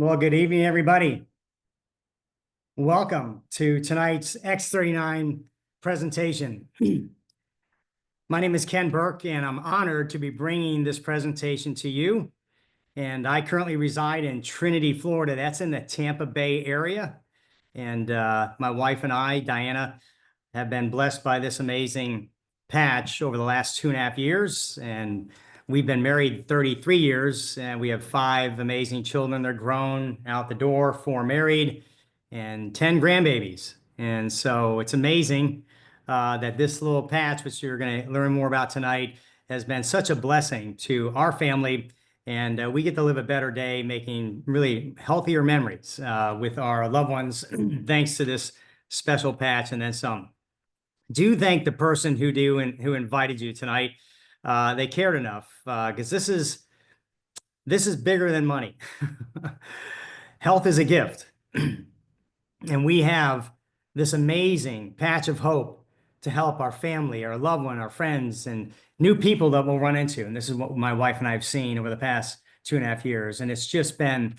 Well, good evening, everybody. Welcome to tonight's X39 presentation. My name is Ken Burke, and I'm honored to be bringing this presentation to you. And I currently reside in Trinity, Florida. That's in the Tampa Bay area. And my wife and I, Diana, have been blessed by this amazing patch over the last 2.5 years. And we've been married 33 years, and we have 5 amazing children. They're grown out the door, 4 married, and 10 grandbabies. And so it's amazing that this little patch, which you're going to learn more about tonight, has been such a blessing to our family. And we get to live a better day, making really healthier memories with our loved ones, thanks to this special patch and then some. Do thank the person who invited you tonight. They cared enough because this is bigger than money. Health is a gift. And we have this amazing patch of hope to help our family, our loved one, our friends, and new people that we'll run into. And this is what my wife and I have seen over the past 2.5 years. And it's just been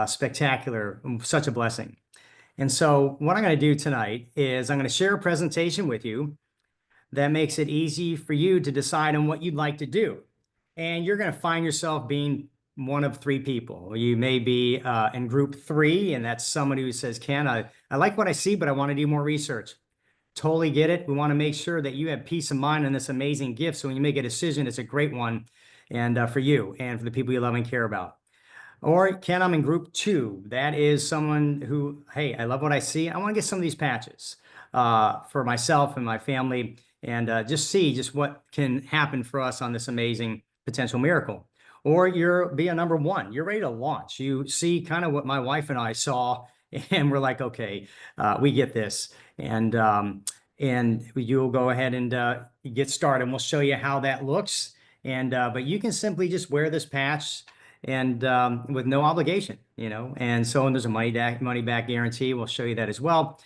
spectacular, such a blessing. And so what I'm going to do tonight is I'm going to share a presentation with you that makes it easy for you to decide on what you'd like to do. And you're going to find yourself being one of 3 people. You may be in group 3, and that's someone who says, Ken, I like what I see, but I want to do more research. Totally get it. We want to make sure that you have peace of mind on this amazing gift. So when you make a decision, it's a great one, and for you and for the people you love and care about. Or Ken, I'm in group 2. That is someone who, hey, I love what I see. I want to get some of these patches for myself and my family, and just see just what can happen for us on this amazing potential miracle. Or you're be a number 1. You're ready to launch. You see kind of what my wife and I saw, and we're like, okay, we get this. And you'll go ahead and get started. And we'll show you how that looks. And but you can simply just wear this patch and with no obligation, And so there's a money back guarantee. We'll show you that as well,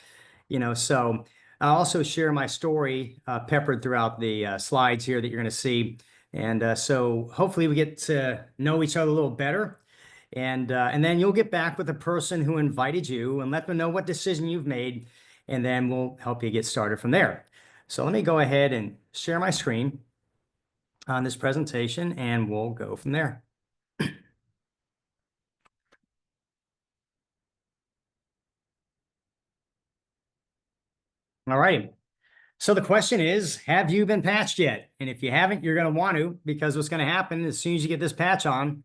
So I'll also share my story peppered throughout the slides here that you're going to see. And so hopefully we get to know each other a little better. And then you'll get back with the person who invited you and let them know what decision you've made. And then we'll help you get started from there. So let me go ahead and share my screen on this presentation, and we'll go from there. All right. So the question is, have you been patched yet? And if you haven't, you're going to want to, because what's going to happen as soon as you get this patch on,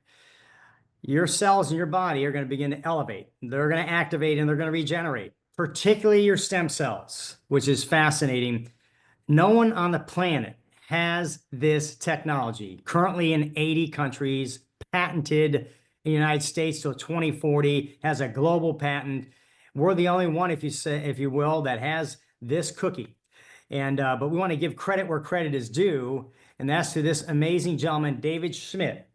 your cells in your body are going to begin to elevate. They're going to activate and they're going to regenerate, particularly your stem cells, which is fascinating. No one on the planet has this technology. Currently in 80 countries, patented in the United States till 2040, has a global patent. We're the only one, if you will, that has this cookie. And but we want to give credit where credit is due, and that's to this amazing gentleman, David Schmidt.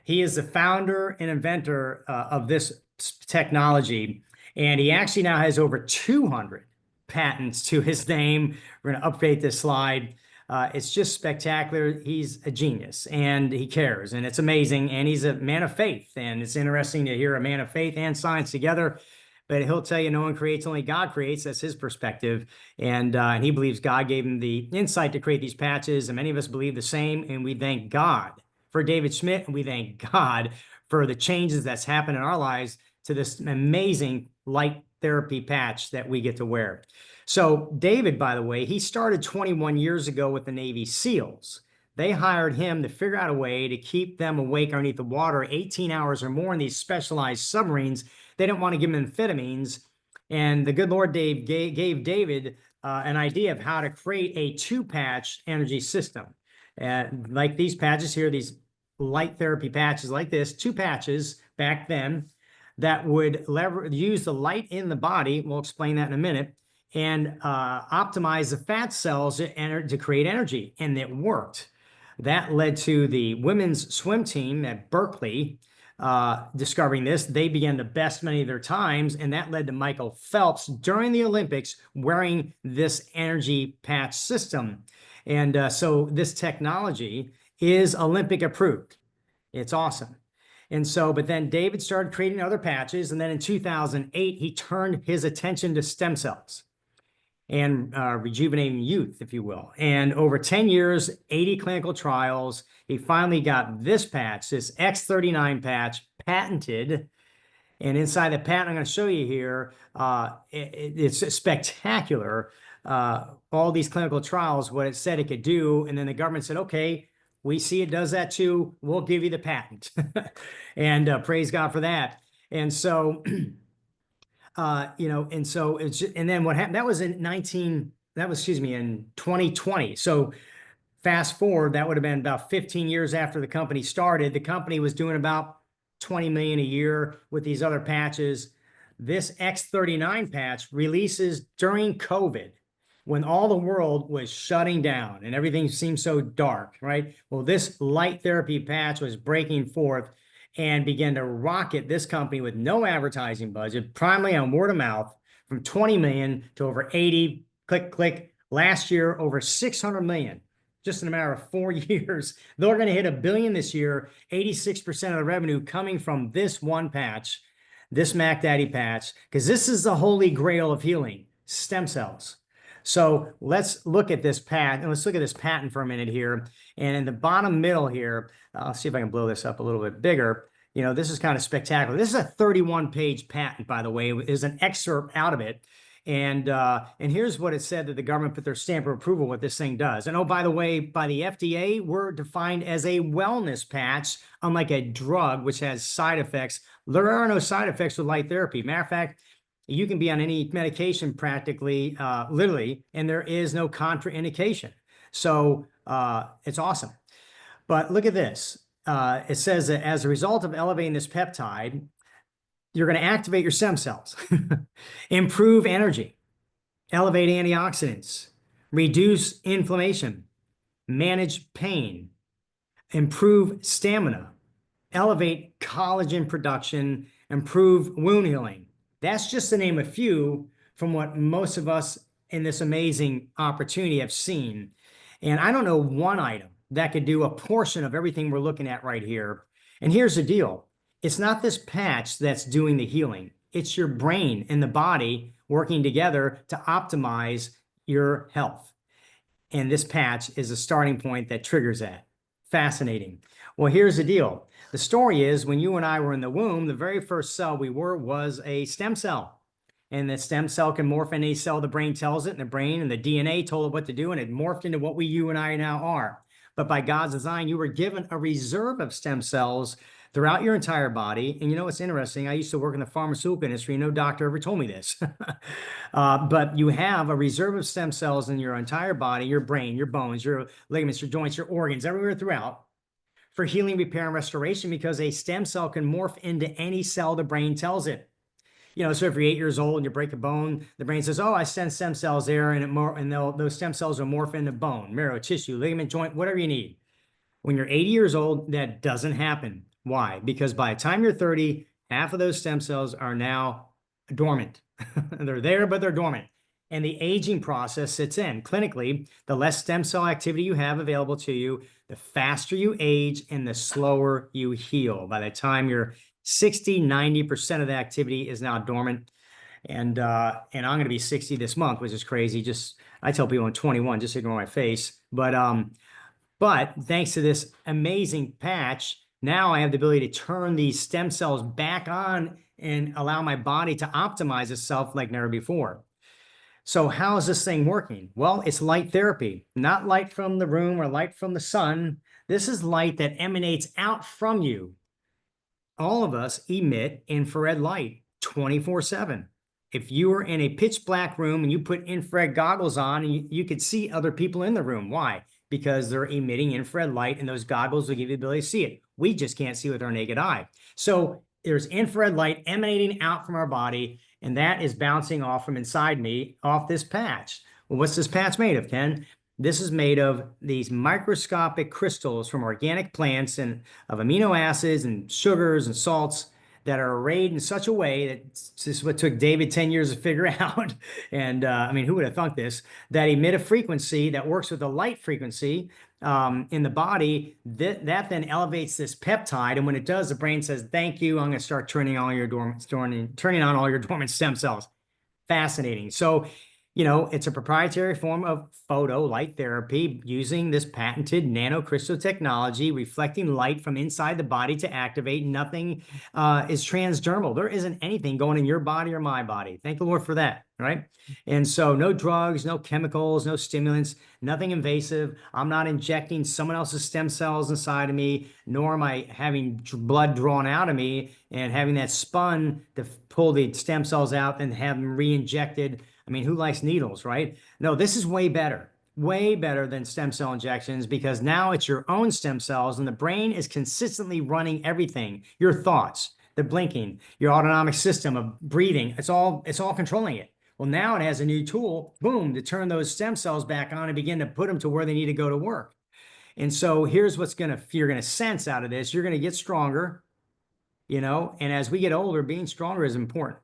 He is the founder and inventor of this technology, and he actually now has over 200 patents to his name. We're going to update this slide. It's just spectacular. He's a genius, and he cares, and it's amazing, and he's a man of faith, and it's interesting to hear a man of faith and science together. But he'll tell you no one creates, only God creates. That's his perspective. And he believes God gave him the insight to create these patches. And many of us believe the same. And we thank God for David Schmidt. And we thank God for the changes that's happened in our lives to this amazing light therapy patch that we get to wear. So David, by the way, he started 21 years ago with the Navy SEALs. They hired him to figure out a way to keep them awake underneath the water 18 hours or more in these specialized submarines. They didn't want to give him amphetamines. And the good Lord gave David an idea of how to create a 2-patch energy system. Like these patches here, these light therapy patches like this, 2 patches back then that would use the light in the body. We'll explain that in a minute. And optimize the fat cells to create energy. And it worked. That led to the women's swim team at Berkeley discovering this. They began to best many of their times, and that led to Michael Phelps during the Olympics wearing this energy patch system. And so this technology is Olympic approved. It's awesome. And so, but then David started creating other patches. And then in 2008, he turned his attention to stem cells and rejuvenating youth, if you will. And over 10 years, 80 clinical trials, he finally got this patch, this X39 patch, patented. And inside the patent I'm going to show you here, it's spectacular. All these clinical trials, what it said it could do. And then the government said, okay, we see it does that too. We'll give you the patent. And praise God for that. And so, and so it's, and then what happened, that was in 2020. So fast forward, that would have been about 15 years after the company started. The company was doing about 20 million a year with these other patches. This X39 patch releases during COVID when all the world was shutting down and everything seemed so dark, right? Well, this light therapy patch was breaking forth and began to rocket this company with no advertising budget, primarily on word of mouth, from 20 million to over 80, click, click. Last year, over 600 million, just in a matter of 4 years. They're going to hit $1 billion this year, 86% of the revenue coming from this one patch, this Mac Daddy patch, because this is the holy grail of healing, stem cells. So let's look at this patent, and let's look at this patent for a minute here. And in the bottom middle here, I'll see if I can blow this up a little bit bigger. You know, this is kind of spectacular. This is a 31-page patent, by the way. There's an excerpt out of it. And here's what it said that the government put their stamp of approval what this thing does. And oh, by the way, by the FDA, we're defined as a wellness patch, unlike a drug, which has side effects. There are no side effects with light therapy. Matter of fact, you can be on any medication practically, literally, and there is no contraindication. So it's awesome. But look at this. It says that as a result of elevating this peptide, you're going to activate your stem cells, improve energy, elevate antioxidants, reduce inflammation, manage pain, improve stamina, elevate collagen production, improve wound healing. That's just to name a few from what most of us in this amazing opportunity have seen. And I don't know one item that could do a portion of everything we're looking at right here. And here's the deal. It's not this patch that's doing the healing. It's your brain and the body working together to optimize your health. And this patch is a starting point that triggers that. Fascinating. Well, here's the deal. The story is when you and I were in the womb, the very first cell we were was a stem cell. And the stem cell can morph into a cell the brain tells it, and the brain and the DNA told it what to do, and it morphed into what you and I now are. But by God's design, you were given a reserve of stem cells throughout your entire body. And you know what's interesting? I used to work in the pharmaceutical industry. No doctor ever told me this. But you have a reserve of stem cells in your entire body, your brain, your bones, your ligaments, your joints, your organs, everywhere throughout for healing, repair, and restoration, because a stem cell can morph into any cell the brain tells it. You know, so if you're 8 years old and you break a bone, the brain says, oh, I send stem cells there, and those stem cells will morph into bone, marrow, tissue, ligament, joint, whatever you need. When you're 80 years old, that doesn't happen. Why? Because by the time you're 30, half of those stem cells are now dormant. They're there, but they're dormant. And the aging process sits in. Clinically, the less stem cell activity you have available to you, the faster you age and the slower you heal. By the time you're 60, 90% of the activity is now dormant. And I'm going to be 60 this month, which is crazy. I tell people I'm 21, just ignore my face. But thanks to this amazing patch, now I have the ability to turn these stem cells back on and allow my body to optimize itself like never before. So how is this thing working? Well, it's light therapy, not light from the room or light from the sun. This is light that emanates out from you. All of us emit infrared light 24/7. If you were in a pitch black room and you put infrared goggles on, and you could see other people in the room. Why? Because they're emitting infrared light, and those goggles will give you the ability to see it. We just can't see with our naked eye. So there's infrared light emanating out from our body, and that is bouncing off from inside me, off this patch. Well, what's this patch made of, Ken? This is made of these microscopic crystals from organic plants and of amino acids and sugars and salts that are arrayed in such a way that this is what took David 10 years to figure out. And I mean, who would have thunk this? That emit a frequency that works with the light frequency in the body, that then elevates this peptide. And when it does, the brain says, thank you, I'm going to start turning on all your dormant stem cells. Fascinating. So, you know, it's a proprietary form of photo light therapy using this patented nanocrystal technology, reflecting light from inside the body to activate. Nothing is transdermal. There isn't anything going in your body or my body. Thank the Lord for that, right? And so no drugs, no chemicals, no stimulants, nothing invasive. I'm not injecting someone else's stem cells inside of me, nor am I having blood drawn out of me and having that spun to pull the stem cells out and have them re-injected. I mean, who likes needles, right? No, this is way better than stem cell injections, because now it's your own stem cells and the brain is consistently running everything, your thoughts, the blinking, your autonomic system of breathing. It's all controlling it. Well, now it has a new tool, boom, to turn those stem cells back on and begin to put them to where they need to go to work. And so here's what's you're going to sense out of this. You're going to get stronger, you know, and as we get older, being stronger is important.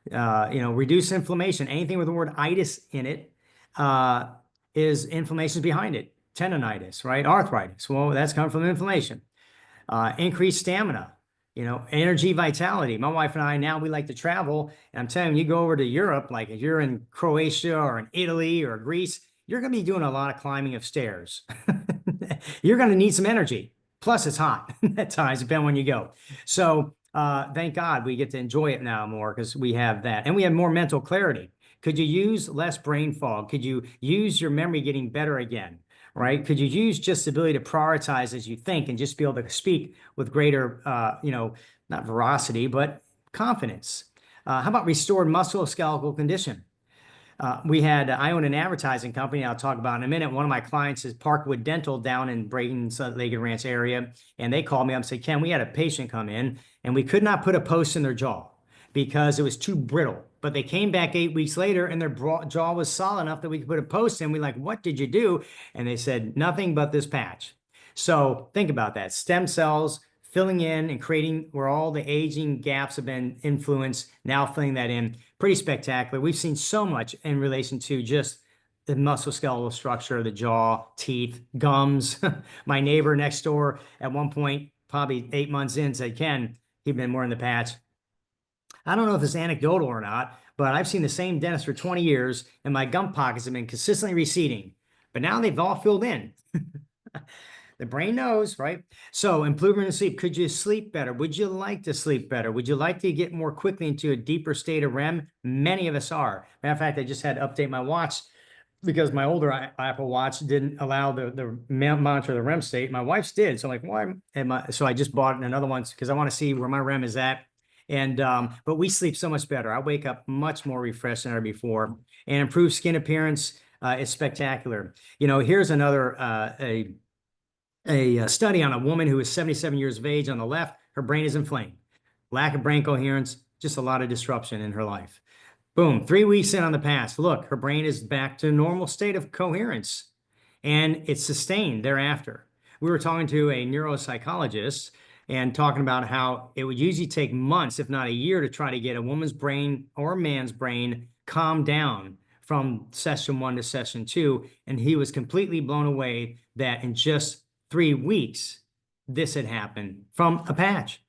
You know, reduce inflammation. Anything with the word itis in it is inflammation behind it. Tendonitis, right? Arthritis. Well, that's coming from inflammation. Increased stamina, you know, energy, vitality. My wife and I, now we like to travel. And I'm telling you, you go over to Europe, like if you're in Croatia or in Italy or Greece, you're going to be doing a lot of climbing of stairs. You're going to need some energy. Plus, it's hot at times, depending on when you go. So, thank God we get to enjoy it now more because we have that. And we have more mental clarity. Could you use less brain fog? Could you use your memory getting better again, right? Could you use just the ability to prioritize as you think and just be able to speak with greater, you know, not veracity, but confidence? How about restored musculoskeletal condition? I own an advertising company I'll talk about in a minute. One of my clients is Parkwood Dental down in Brayton, Lake Ranch area. And they called me up and said, Ken, we had a patient come in and we could not put a post in their jaw because it was too brittle. But they came back 8 weeks later and their jaw was solid enough that we could put a post in. We're like, what did you do? And they said, nothing but this patch. So think about that. Stem cells filling in and creating where all the aging gaps have been influenced, now filling that in. Pretty spectacular. We've seen so much in relation to just the musculoskeletal structure, the jaw, teeth, gums. My neighbor next door at one point, probably 8 months in, said, Ken, he'd been wearing the patch. I don't know if it's anecdotal or not, but I've seen the same dentist for 20 years and my gum pockets have been consistently receding, but now they've all filled in. The brain knows, right? So improvement in sleep. Could you sleep better? Would you like to sleep better? Would you like to get more quickly into a deeper state of REM? Many of us are. Matter of fact, I just had to update my watch because my older Apple Watch didn't allow the monitor the REM state. My wife's did. So I'm like, why? So I just bought another one because I want to see where my REM is at. And but we sleep so much better. I wake up much more refreshed than ever before. And improved skin appearance is spectacular. You know, here's another a study on a woman who is 77 years of age. On the left, her brain is inflamed. Lack of brain coherence, just a lot of disruption in her life. Boom, 3 weeks in on the pass. Look, her brain is back to a normal state of coherence. And it's sustained thereafter. We were talking to a neuropsychologist and talking about how it would usually take months, if not a year, to try to get a woman's brain or a man's brain calmed down from session 1 to session 2. And he was completely blown away that in just 3 weeks, this had happened from a patch.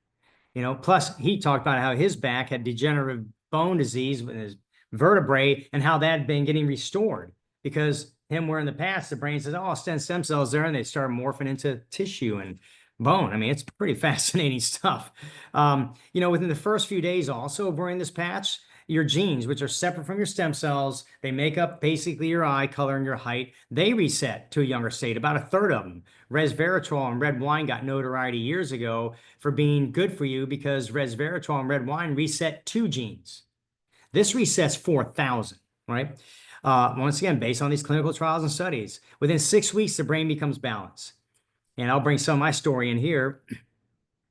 You know, plus he talked about how his back had degenerative bone disease with his vertebrae and how that had been getting restored because him wearing the patch, the brain says, oh, stem cells there, and they start morphing into tissue and bone. I mean, it's pretty fascinating stuff. You know, within the first few days also of wearing this patch, your genes, which are separate from your stem cells, they make up basically your eye color and your height. They reset to a younger state, about a third of them. Resveratrol and red wine got notoriety years ago for being good for you because resveratrol and red wine reset 2 genes. This resets 4,000, right? Once again, based on these clinical trials and studies, within 6 weeks, the brain becomes balanced. And I'll bring some of my story in here.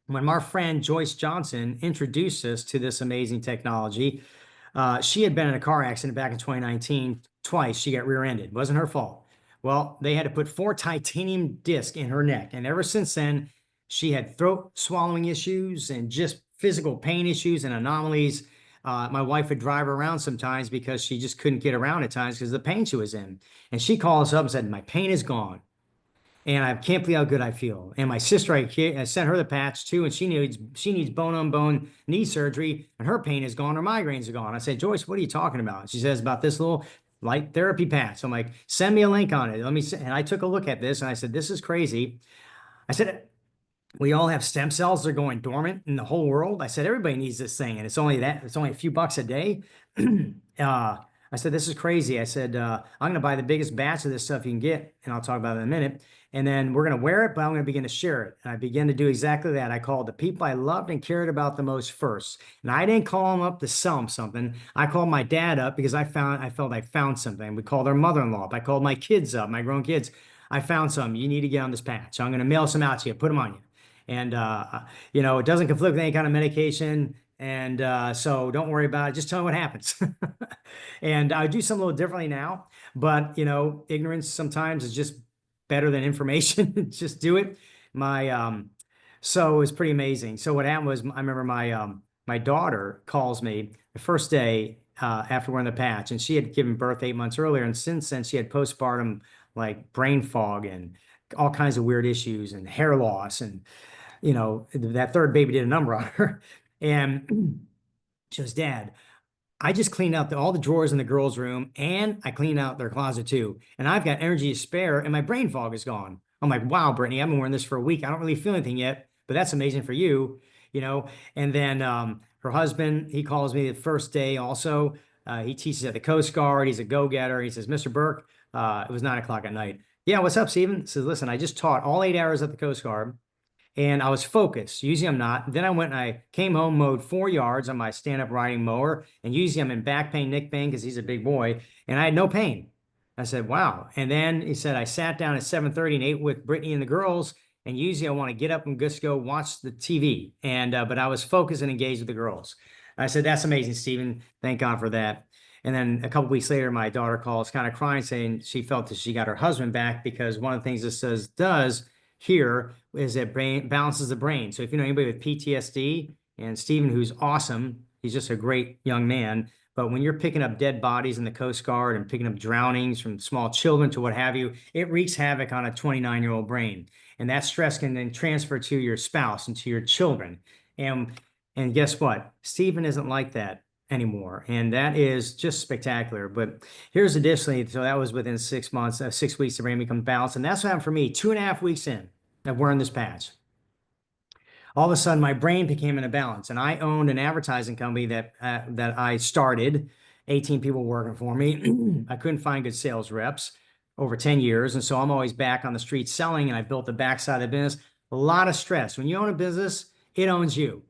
When our friend Joyce Johnson introduced us to this amazing technology, she had been in a car accident back in 2019. Twice she got rear-ended. It wasn't her fault. Well, they had to put 4 titanium discs in her neck. And ever since then, she had throat swallowing issues and just physical pain issues and anomalies. My wife would drive her around sometimes because she just couldn't get around at times because of the pain she was in. And she called us up and said, my pain is gone. And I can't believe how good I feel. And my sister, I sent her the patch too, and she needs bone on bone knee surgery, and her pain is gone, her migraines are gone. I said, Joyce, what are you talking about? She says about this little light therapy patch. I'm like, send me a link on it. Let me see. And I took a look at this, and I said, this is crazy. I said, we all have stem cells that are going dormant in the whole world. I said, everybody needs this thing, and it's only a few bucks a day. I said, this is crazy. I said, I'm going to buy the biggest batch of this stuff you can get, and I'll talk about it in a minute. And then we're going to wear it, but I'm going to begin to share it. And I began to do exactly that. I called the people I loved and cared about the most first. And I didn't call them up to sell them something. I called my dad up because I felt I found something. We called our mother-in-law up. I called my kids up, my grown kids. I found some. You need to get on this patch. I'm going to mail some out to you. Put them on you. And, it doesn't conflict with any kind of medication. And so don't worry about it. Just tell me what happens. And I do something a little differently now. But, ignorance sometimes is just better than information. Just do it. So it was pretty amazing. So what happened was, I remember my daughter calls me the first day after wearing the patch, and she had given birth 8 months earlier. And since then, she had postpartum like brain fog and all kinds of weird issues and hair loss. And, that third baby did a number on her. And she goes, Dad, I just cleaned out all the drawers in the girls' room, and I cleaned out their closet too. And I've got energy to spare, and my brain fog is gone. I'm like, wow, Brittany, I've been wearing this for a week. I don't really feel anything yet, but that's amazing for you, And then her husband, he calls me the first day also. He teaches at the Coast Guard. He's a go-getter. He says, Mr. Burke, it was 9 o'clock at night. Yeah, what's up, Stephen? He says, listen, I just taught all 8 hours at the Coast Guard. And I was focused. Usually I'm not. Then I went and I came home, mowed 4 yards on my stand-up riding mower. And usually I'm in back pain, neck pain, because he's a big boy. And I had no pain. I said, wow. And then he said, I sat down at 7:30 and ate with Brittany and the girls. And usually I want to get up and just go watch the TV. But I was focused and engaged with the girls. I said, that's amazing, Stephen. Thank God for that. And then a couple weeks later, my daughter calls kind of crying, saying she felt that she got her husband back, because one of the things this does here is it balances the brain. So if you know anybody with PTSD, and Stephen, who's awesome, he's just a great young man. But when you're picking up dead bodies in the Coast Guard and picking up drownings from small children to what have you, it wreaks havoc on a 29-year-old brain. And that stress can then transfer to your spouse and to your children. And guess what? Stephen isn't like that anymore. And that is just spectacular. But here's additionally, so that was within 6 months, 6 weeks, the brain becomes balanced. And that's what happened for me 2.5 weeks in of wearing this patch. All of a sudden, my brain became in a balance. And I owned an advertising company that I started, 18 people working for me. I couldn't find good sales reps over 10 years. And so I'm always back on the street selling, and I built the backside of the business. A lot of stress. When you own a business, it owns you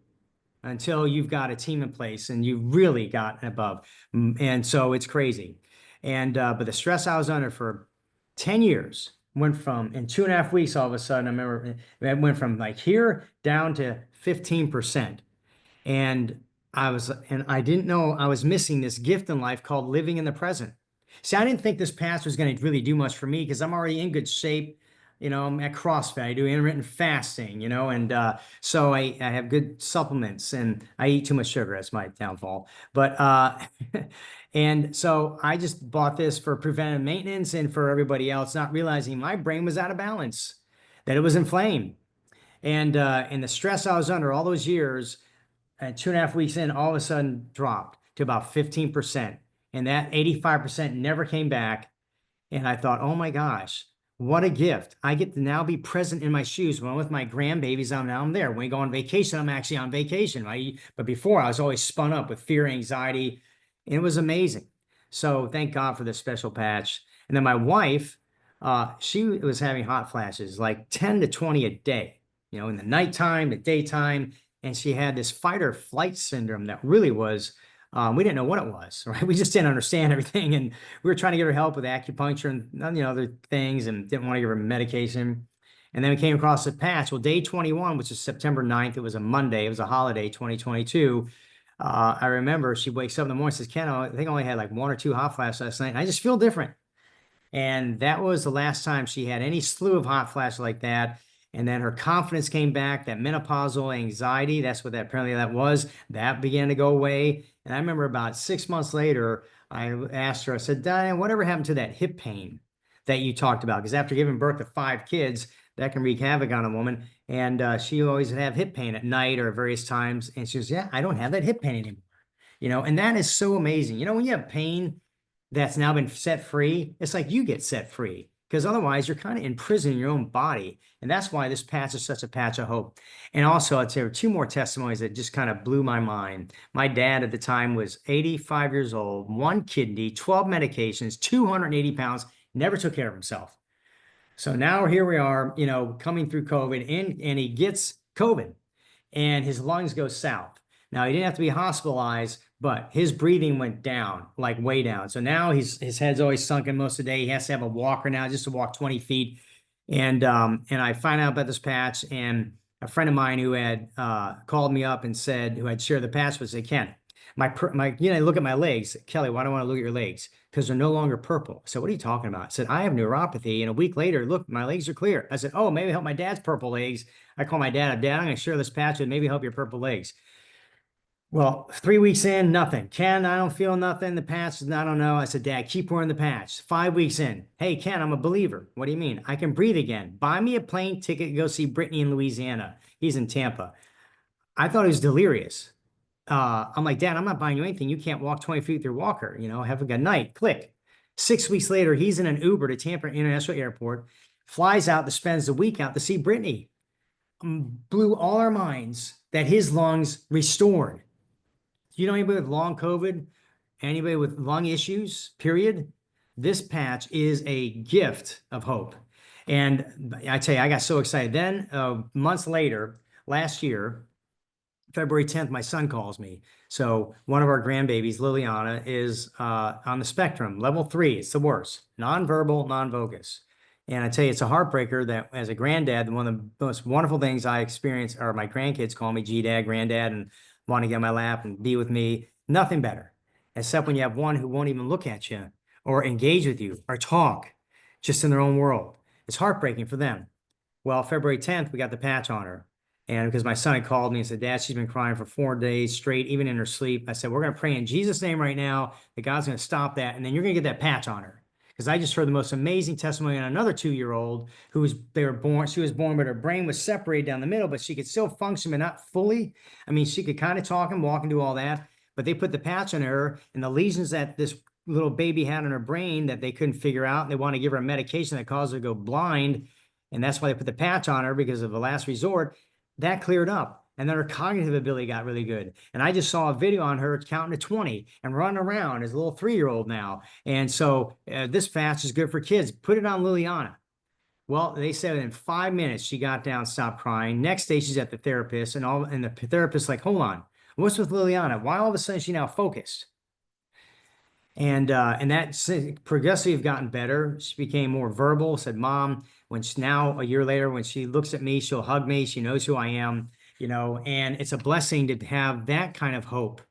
until you've got a team in place and you've really gotten above. And so it's crazy. But the stress I was under for 10 years went from, in 2.5 weeks, all of a sudden, I remember it went from like here down to 15%. And I didn't know I was missing this gift in life called living in the present. See, I didn't think this path was going to really do much for me because I'm already in good shape. I'm at CrossFit, I do intermittent fasting, so I have good supplements, and I eat too much sugar. That's my downfall. But, and so I just bought this for preventive maintenance and for everybody else, not realizing my brain was out of balance, that it was inflamed. And the stress I was under all those years, 2.5 weeks in, all of a sudden dropped to about 15%. And that 85% never came back. And I thought, oh my gosh, what a gift. I get to now be present in my shoes. When I'm with my grandbabies, I'm there. When we go on vacation, I'm actually on vacation. But before, I was always spun up with fear, anxiety. And it was amazing. So thank God for this special patch. And then my wife, she was having hot flashes, like 10 to 20 a day, in the nighttime, the daytime. And she had this fight or flight syndrome that really was, we didn't know what it was, right? We just didn't understand everything. And we were trying to get her help with acupuncture and other things, and didn't want to give her medication. And then we came across the patch. Well, day 21, which is September 9th, it was a Monday. It was a holiday, 2022. I remember she wakes up in the morning and says, Ken, I think I only had like 1 or 2 hot flashes last night, and I just feel different. And that was the last time she had any slew of hot flashes like that. And then her confidence came back, that menopausal anxiety, that's what apparently that was, that began to go away. And I remember about 6 months later, I asked her, I said, Diane, whatever happened to that hip pain that you talked about? Because after giving birth to 5 kids, that can wreak havoc on a woman. And she always would have hip pain at night or at various times. And she was, yeah, I don't have that hip pain anymore. And that is so amazing. When you have pain that's now been set free, it's like you get set free, because otherwise you're kind of imprisoned in your own body. And that's why this patch is such a patch of hope. And also, I'd say there were 2 more testimonies that just kind of blew my mind. My dad at the time was 85 years old, 1 kidney, 12 medications, 280 pounds, never took care of himself. So now here we are, coming through COVID, and he gets COVID and his lungs go south. Now, he didn't have to be hospitalized, but his breathing went down, like way down. So now his head's always sunken most of the day. He has to have a walker now just to walk 20 feet. And I find out about this patch, and a friend of mine who had called me up and said, who had shared the patch, would say, Ken, look at my legs. Kelly, why do I want to look at your legs? Because they're no longer purple. So what are you talking about? I said, I have neuropathy. And a week later, look, my legs are clear. I said, oh, maybe help my dad's purple legs. I call my dad, Dad, I'm going to share this patch and maybe help your purple legs. Well, 3 weeks in, nothing. Ken, I don't feel nothing. The patch, I don't know. I said, Dad, keep wearing the patch. 5 weeks in. Hey, Ken, I'm a believer. What do you mean? I can breathe again. Buy me a plane ticket to go see Brittany in Louisiana. He's in Tampa. I thought he was delirious. I'm like, Dad, I'm not buying you anything. You can't walk 20 feet with your walker. Have a good night. Click. 6 weeks later, he's in an Uber to Tampa International Airport, flies out, spends the week out to see Brittany. Blew all our minds that his lungs restored. You know anybody with long COVID? Anybody with lung issues, period? This patch is a gift of hope. And I tell you, I got so excited. Then months later, last year, February 10th, my son calls me. So one of our grandbabies, Liliana, is on the spectrum, level 3. It's the worst, nonverbal, non-vocus. And I tell you, it's a heartbreaker that as a granddad, one of the most wonderful things I experience are my grandkids call me G-Dad, Granddad, and want to get on my lap and be with me. Nothing better, except when you have one who won't even look at you or engage with you or talk, just in their own world. It's heartbreaking for them. Well, February 10th, we got the patch on her. And because my son had called me and said, Dad, she's been crying for 4 days straight, even in her sleep. I said, we're going to pray in Jesus' name right now that God's going to stop that. And then you're going to get that patch on her. Because I just heard the most amazing testimony on another 2-year-old she was born, but her brain was separated down the middle, but she could still function, but not fully. I mean, she could kind of talk and walk and do all that, but they put the patch on her, and the lesions that this little baby had in her brain that they couldn't figure out, and they want to give her a medication that caused her to go blind. And that's why they put the patch on her, because of the last resort. That cleared up. And then her cognitive ability got really good. And I just saw a video on her counting to 20 and running around as a little 3-year-old now. And so this patch is good for kids. Put it on Liliana. Well, they said in 5 minutes, she got down, stopped crying. Next day, she's at the therapist, and the therapist's like, hold on, what's with Liliana? Why all of a sudden is she now focused? And that progressively gotten better. She became more verbal, said, Mom, now a year later, when she looks at me, she'll hug me. She knows who I am, and it's a blessing to have that kind of hope.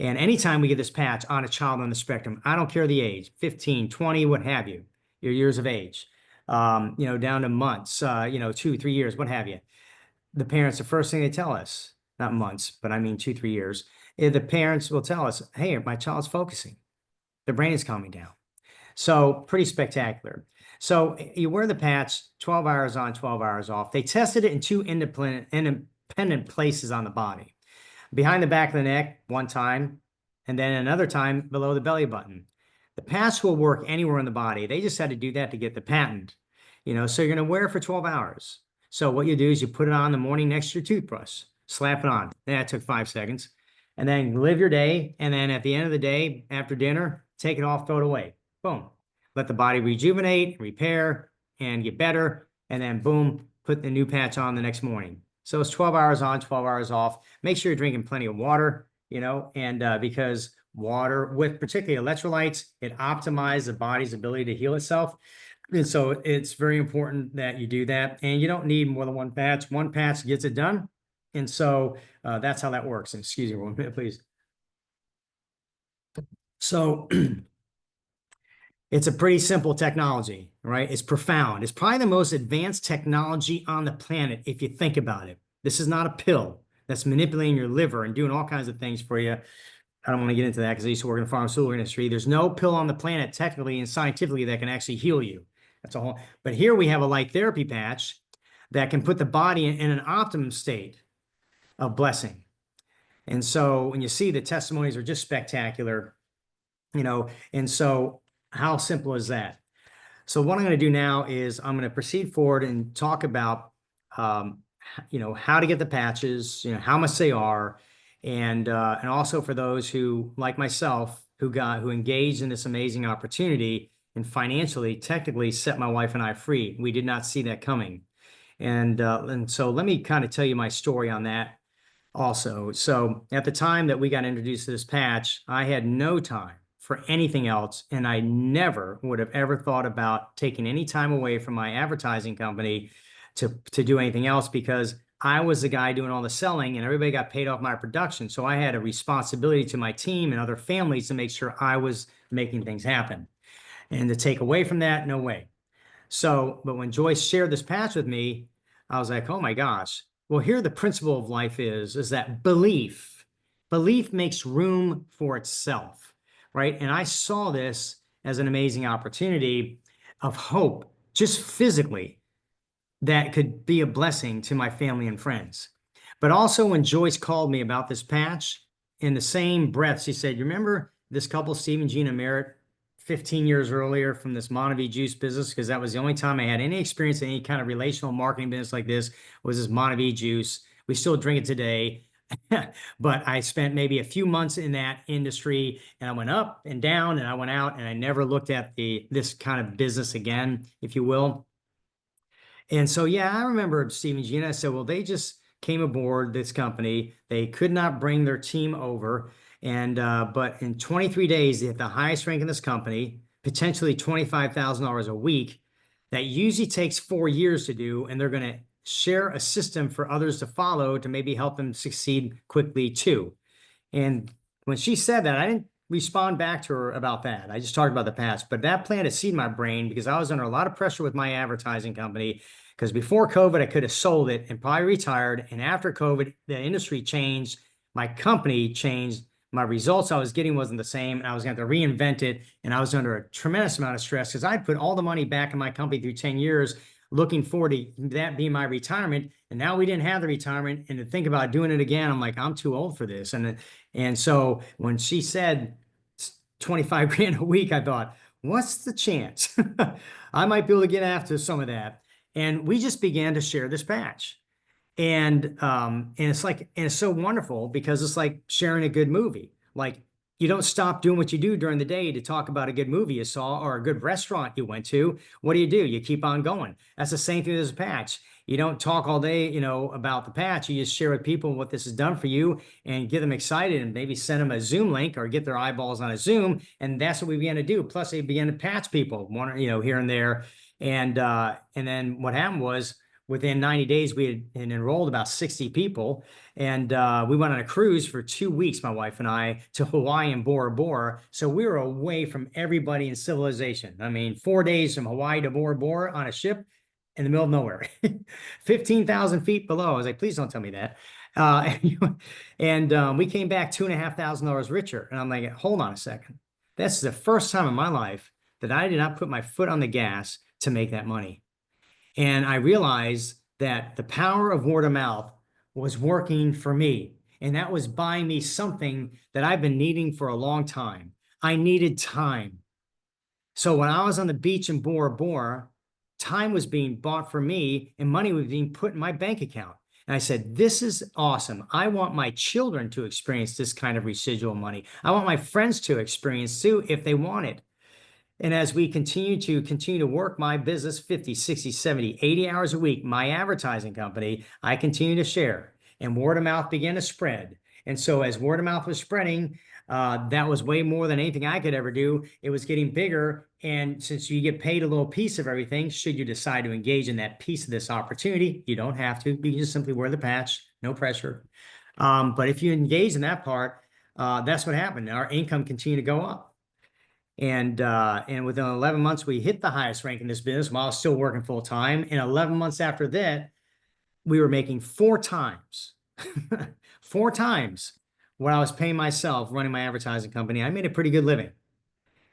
And anytime we get this patch on a child on the spectrum, I don't care the age, 15, 20, what have you, your years of age, down to months, 2, 3 years, what have you. The parents, the first thing they tell us, not months, but I mean 2, 3 years, the parents will tell us, hey, my child's focusing. The brain is calming down. So pretty spectacular. So you wear the patch, 12 hours on, 12 hours off. They tested it in 2 independent places on the body. Behind the back of the neck, one time, and then another time below the belly button. The patch will work anywhere in the body. They just had to do that to get the patent. So you're going to wear it for 12 hours. So what you do is you put it on in the morning next to your toothbrush, slap it on. That took 5 seconds. And then live your day. And then at the end of the day, after dinner, take it off, throw it away. Boom. Let the body rejuvenate, repair, and get better. And then boom, put the new patch on the next morning. So it's 12 hours on, 12 hours off. Make sure you're drinking plenty of water, and because water, with particularly electrolytes, it optimizes the body's ability to heal itself. And so it's very important that you do that. And you don't need more than one patch. One patch gets it done. And so that's how that works. And excuse me 1 minute, please. So It's a pretty simple technology, right? It's profound. It's probably the most advanced technology on the planet if you think about it. This is not a pill that's manipulating your liver and doing all kinds of things for you. I don't want to get into that because I used to work in the pharmaceutical industry. There's no pill on the planet, technically and scientifically, that can actually heal you. That's a whole. But here we have a light therapy patch that can put the body in an optimum state of blessing. And so when you see the testimonies are just spectacular, and so how simple is that? So what I'm going to do now is I'm going to proceed forward and talk about, how to get the patches, how much they are, and also for those who, like myself, who engaged in this amazing opportunity and financially, technically set my wife and I free. We did not see that coming. And so let me kind of tell you my story on that also. So at the time that we got introduced to this patch, I had no time for anything else, and I never would have ever thought about taking any time away from my advertising company to do anything else, because I was the guy doing all the selling and everybody got paid off my production. So I had a responsibility to my team and other families to make sure I was making things happen. And to take away from that, no way. So, but when Joyce shared this patch with me, I was like, oh my gosh. Well, here the principle of life is that belief makes room for itself, right? And I saw this as an amazing opportunity of hope, just physically, that could be a blessing to my family and friends. But also when Joyce called me about this patch, in the same breath, she said, you remember this couple, Steve and Gina Merritt, 15 years earlier from this Monavie juice business? Because that was the only time I had any experience in any kind of relational marketing business like this, was this Monavie juice. We still drink it today. But I spent maybe a few months in that industry, and I went up and down and I went out, and I never looked at this kind of business again, if you will. And so, yeah, I remember Steve and Gina. I said, well, they just came aboard this company. They could not bring their team over. And, but in 23 days, they hit the highest rank in this company, potentially $25,000 a week. That usually takes 4 years to do. And they're going to share a system for others to follow to maybe help them succeed quickly too. And when she said that, I didn't respond back to her about that. I just talked about the past, but that planted a seed in my brain because I was under a lot of pressure with my advertising company. Because before COVID, I could have sold it and probably retired. And after COVID, the industry changed, my company changed, my results I was getting wasn't the same, and I was going to have to reinvent it. And I was under a tremendous amount of stress because I'd put all the money back in my company through 10 years, looking forward to that being my retirement. And now we didn't have the retirement. And to think about doing it again, I'm like, I'm too old for this. And so when she said 25 grand a week, I thought, what's the chance? I might be able to get after some of that. And we just began to share this patch. And it's so wonderful because it's like sharing a good movie. Like, you don't stop doing what you do during the day to talk about a good movie you saw or a good restaurant you went to. What do? You keep on going. That's the same thing as a patch. You don't talk all day, about the patch. You just share with people what this has done for you and get them excited, and maybe send them a Zoom link or get their eyeballs on a Zoom. And that's what we began to do. Plus, they began to patch people, here and there. And then what happened was, within 90 days, we had enrolled about 60 people. And we went on a cruise for 2 weeks, my wife and I, to Hawaii and Bora Bora. So we were away from everybody in civilization. I mean, 4 days from Hawaii to Bora Bora on a ship in the middle of nowhere, 15,000 feet below. I was like, please don't tell me that. And we came back $2,500 richer. And I'm like, hold on a second. That's the first time in my life that I did not put my foot on the gas to make that money. And I realized that the power of word of mouth was working for me. And that was buying me something that I've been needing for a long time. I needed time. So when I was on the beach in Bora Bora, time was being bought for me and money was being put in my bank account. And I said, this is awesome. I want my children to experience this kind of residual money. I want my friends to experience too, if they want it. And as we continue to work my business 50, 60, 70, 80 hours a week, my advertising company, I continue to share, and word of mouth began to spread. And so as word of mouth was spreading, that was way more than anything I could ever do. It was getting bigger. And since you get paid a little piece of everything, should you decide to engage in that piece of this opportunity, you don't have to. You can just simply wear the patch, no pressure. But if you engage in that part, that's what happened. Our income continued to go up. And within 11 months, we hit the highest rank in this business while still working full time. And 11 months after that, we were making 4 times, 4 times what I was paying myself running my advertising company. I made a pretty good living.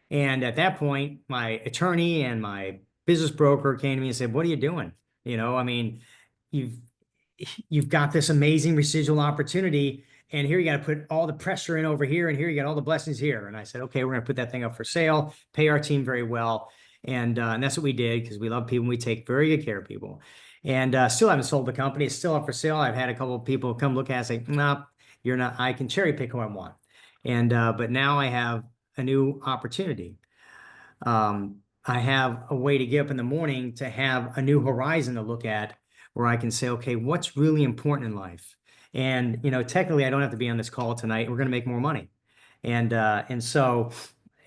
And at that point, my attorney and my business broker came to me and said, "What are you doing? I mean, you've you've got this amazing residual opportunity, and here you got to put all the pressure in over here, and here you got all the blessings here." And I said, "Okay, we're going to put that thing up for sale, pay our team very well." And that's what we did, because we love people and we take very good care of people. And still haven't sold the company. It's still up for sale. I've had a couple of people come look at it and say, "No, you're not, I can cherry pick who I want." But now I have a new opportunity. I have a way to get up in the morning to have a new horizon to look at, where I can say, okay, what's really important in life? And, technically I don't have to be on this call tonight. We're going to make more money. And so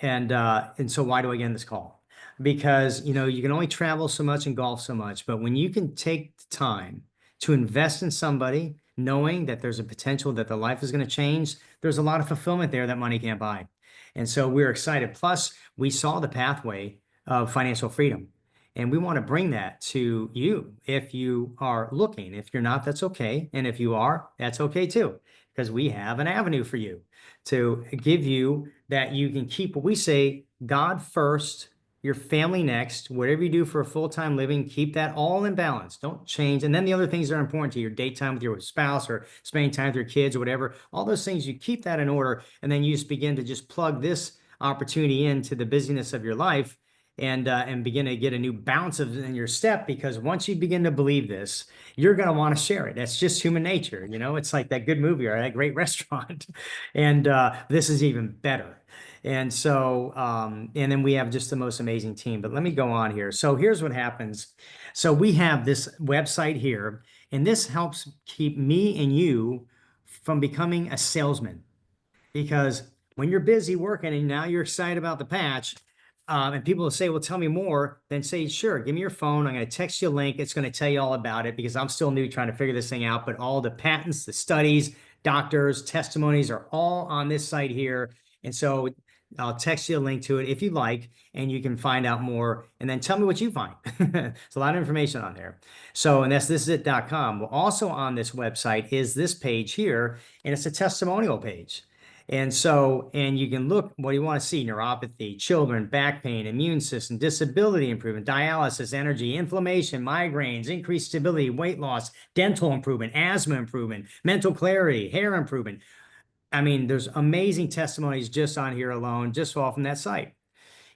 why do I get on this call? Because, you can only travel so much and golf so much, but when you can take the time to invest in somebody, knowing that there's a potential that their life is going to change, there's a lot of fulfillment there that money can't buy. And so we're excited. Plus, we saw the pathway of financial freedom. And we want to bring that to you if you are looking. If you're not, that's okay. And if you are, that's okay too, because we have an avenue for you to give you that you can keep what we say: God first, your family next. Whatever you do for a full-time living, keep that all in balance. Don't change. And then the other things that are important to you, your date time with your spouse or spending time with your kids or whatever, all those things, you keep that in order. And then you just begin to just plug this opportunity into the busyness of your life, and begin to get a new bounce in your step. Because once you begin to believe this, you're going to want to share it. That's just human nature. It's like that good movie or that great restaurant. And this is even better. And so, and then we have just the most amazing team. But let me go on here. So here's what happens. So we have this website here, and this helps keep me and you from becoming a salesman. Because when you're busy working and now you're excited about the patch, and people will say, "Well, tell me more," then say, "Sure, give me your phone. I'm going to text you a link. It's going to tell you all about it," because I'm still new trying to figure this thing out. But all the patents, the studies, doctors, testimonies are all on this site here. And so I'll text you a link to it if you'd like, and you can find out more. And then tell me what you find. There's a lot of information on there. So, and that's thisisit.com. Well, also on this website is this page here, and it's a testimonial page. And you can look, what do you want to see? Neuropathy, children, back pain, immune system, disability improvement, dialysis, energy, inflammation, migraines, increased stability, weight loss, dental improvement, asthma improvement, mental clarity, hair improvement. I mean, there's amazing testimonies just on here alone, just all from that site.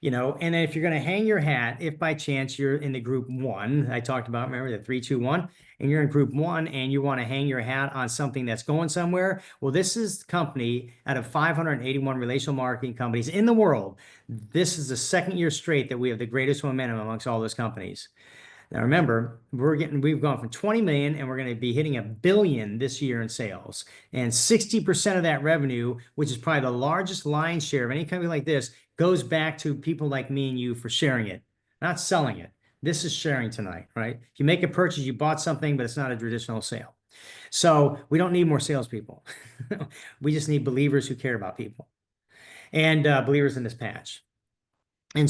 And then if you're going to hang your hat, if by chance you're in the group 1, I talked about, remember the 3, 2, 1, and you're in group 1 and you want to hang your hat on something that's going somewhere. Well, this is the company out of 581 relational marketing companies in the world. This is the second year straight that we have the greatest momentum amongst all those companies. Now, remember, we've gone from 20 million and we're going to be hitting $1 billion this year in sales. And 60% of that revenue, which is probably the largest lion's share of any company like this, goes back to people like me and you for sharing it, not selling it. This is sharing tonight, right? If you make a purchase, you bought something, but it's not a traditional sale. So we don't need more salespeople. We just need believers who care about people, and believers in this patch. And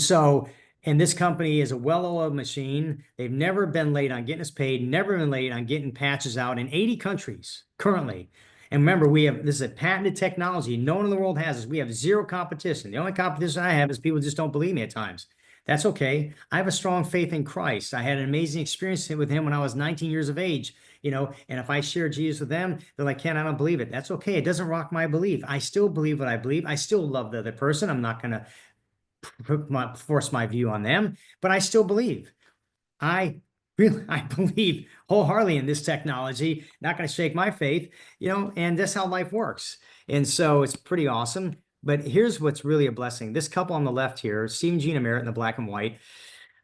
this company is a well-oiled machine. They've never been late on getting us paid, never been late on getting patches out in 80 countries currently. And remember, this is a patented technology. No one in the world has this. We have zero competition. The only competition I have is people just don't believe me at times. That's okay. I have a strong faith in Christ. I had an amazing experience with him when I was 19 years of age, and if I share Jesus with them, they're like, "Ken, I don't believe it." That's okay. It doesn't rock my belief. I still believe what I believe. I still love the other person. I'm not going to force my view on them, but I still believe. I believe wholeheartedly in this technology. Not going to shake my faith, and that's how life works. And so it's pretty awesome. But here's what's really a blessing. This couple on the left here, Steve and Gina Merritt in the black and white,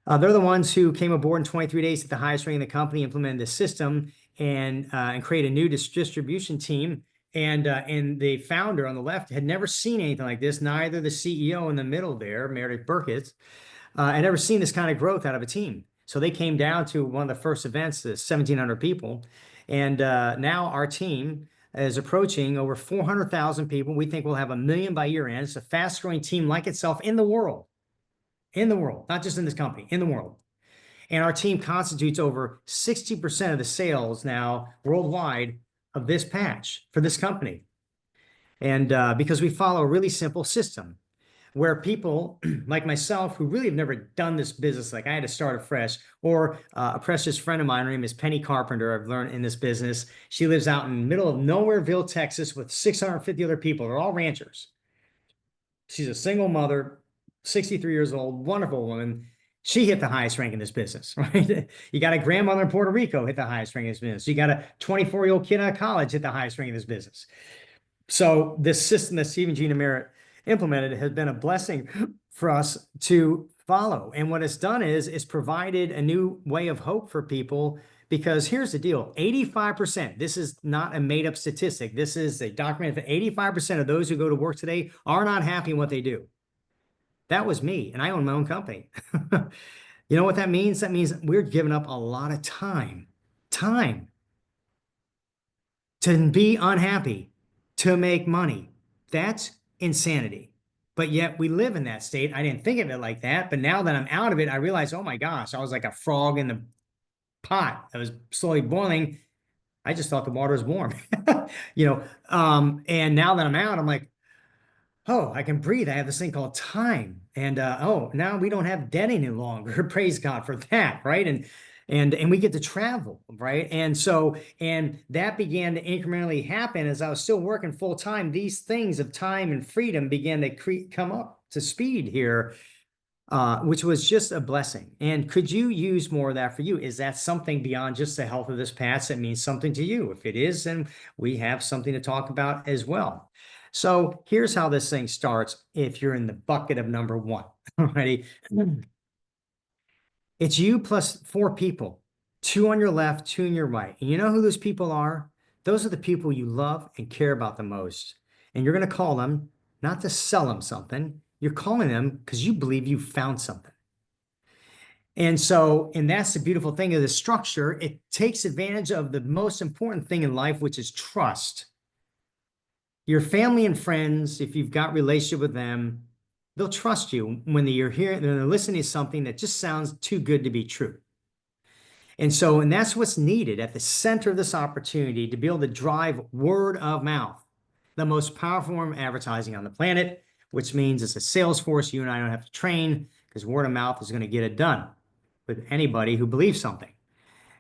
they're the ones who came aboard in 23 days at the highest rank in the company, implemented the system, and create a new distribution team. And the founder on the left had never seen anything like this. Neither the CEO in the middle there, Meredith Burke, had never seen this kind of growth out of a team. So they came down to one of the first events, the 1,700 people. And now our team, is approaching over 400,000 people. We think we'll have 1 million by year end. It's a fast growing team like itself in the world, not just in this company, in the world. And our team constitutes over 60% of the sales now worldwide of this patch for this company. And because we follow a really simple system where people like myself who really have never done this business, like I had to start afresh, or a precious friend of mine, her name is Penny Carpenter, I've learned in this business. She lives out in the middle of Nowhereville, Texas with 650 other people. They're all ranchers. She's a single mother, 63 years old, wonderful woman. She hit the highest rank in this business, right? You got a grandmother in Puerto Rico hit the highest rank in this business. You got a 24-year-old kid out of college hit the highest rank in this business. So this system that Steve and Gina Merritt implemented has been a blessing for us to follow. And what it's done is it's provided a new way of hope for people, because here's the deal. 85%, this is not a made up statistic. This is a documented that 85% of those who go to work today are not happy in what they do. That was me, and I own my own company. You know what that means? That means we're giving up a lot of time to be unhappy, to make money. That's insanity. But yet we live in that state. I didn't think of it like that. But now that I'm out of it, I realize, oh my gosh, I was like a frog in the pot that was slowly boiling. I just thought the water was warm, and now that I'm out, I'm like, oh, I can breathe. I have this thing called time. And oh, now we don't have debt any longer. Praise God for that, right? And we get to travel, right? And that began to incrementally happen as I was still working full time. These things of time and freedom began to come up to speed here, which was just a blessing. And could you use more of that for you? Is that something beyond just the health of this patch that means something to you? If it is, then we have something to talk about as well. So here's how this thing starts if you're in the bucket of number one. Ready? It's you plus 4 people, 2 on your left, 2 on your right. And you know who those people are? Those are the people you love and care about the most. And you're going to call them not to sell them something. You're calling them because you believe you found something. And that's the beautiful thing of the structure. It takes advantage of the most important thing in life, which is trust. Your family and friends, if you've got relationship with them, they'll trust you when you're here and they're listening to something that just sounds too good to be true. And that's what's needed at the center of this opportunity, to be able to drive word of mouth, the most powerful form of advertising on the planet, which means it's a sales force you and I don't have to train, because word of mouth is going to get it done with anybody who believes something.